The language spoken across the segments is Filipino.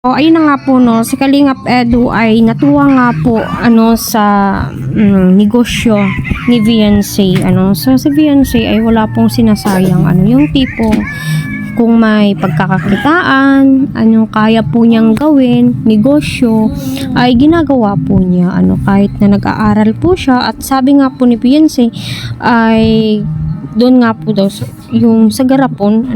O ayun na nga po no, si Kalingap Edu ay natuwa nga po sa negosyo ni Viancy. So si Viancy ay wala pong sinasayang yung tipo kung may pagkakakitaan, kaya po niyang gawin, negosyo, ay ginagawa po niya. Kahit na nag-aaral po siya, at sabi nga po ni Viancy ay doon nga po daw yung sa garapon,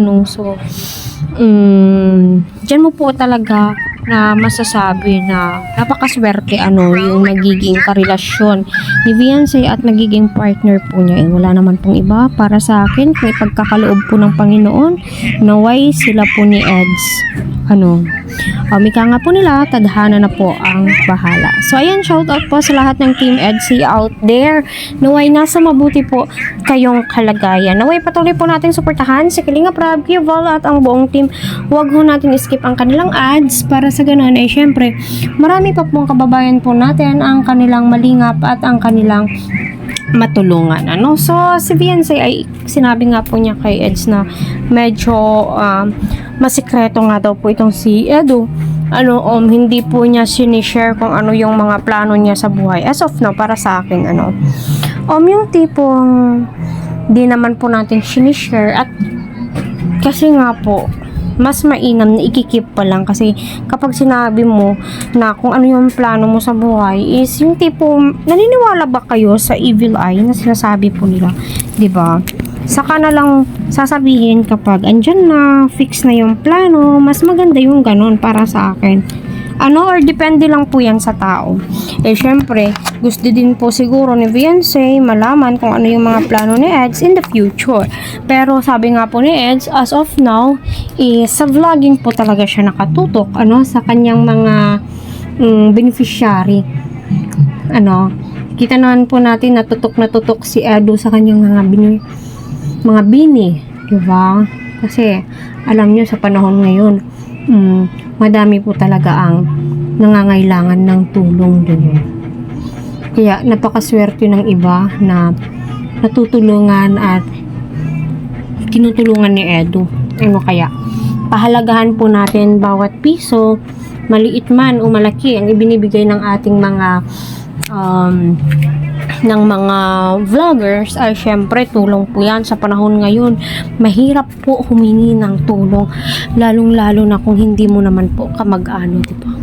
dyan mo po talaga na masasabi na napakaswerte yung nagiging karelasyon ni Viancy at nagiging partner po niya. Wala naman pong iba para sa akin kung ipagkakaloob po ng Panginoon, naway sila po ni Eds mika nga po nila, tadhana na po ang bahala. So ayan, shout out po sa lahat ng Team Edsy out there. Naway nasa mabuti po kayong kalagayan. Naway patuloy po natin suportahan si Kalingap Rab, Kival at ang buong team. Huwag ho natin skip ang kanilang ads para sa ganun ay syempre marami pa pong kababayan po natin ang kanilang malingap at ang kanilang matulungan. So si Viancy ay sinabi nga po niya kay Eds na medyo masikreto nga daw po itong si Edu. Hindi po niya sinishare kung ano yung mga plano niya sa buhay as of now para sa akin. Yung tipong di naman po natin sinishare at kasi nga po mas mainam na ikikip pa lang, kasi kapag sinabi mo na kung ano yung plano mo sa buhay is yung tipo, naniniwala ba kayo sa evil eye na sinasabi po nila, 'di ba? Saka na lang sasabihin kapag andyan na, fix na yung plano, mas maganda yung ganun para sa akin. Or depende lang po yan sa tao. Syempre, gusto din po siguro ni Viancy malaman kung ano yung mga plano ni Eds in the future. Pero sabi nga po ni Eds, as of now, sa vlogging po talaga siya nakatutok, sa kanyang mga beneficiary. Kita naman po natin natutok na tutok si Edu sa kanyang mga bini, diba? Kasi, alam nyo sa panahon ngayon, madami po talaga ang nangangailangan ng tulong din. Kaya napakaswerte ng iba na natutulungan at tinutulungan ni Edu. Kaya pahalagahan po natin bawat piso, maliit man o malaki, ang ibinibigay ng ating mga vloggers ay syempre tulong po yan sa panahon ngayon. Mahirap po humingi ng tulong, lalong lalo na kung hindi mo naman po kamag-ano, diba?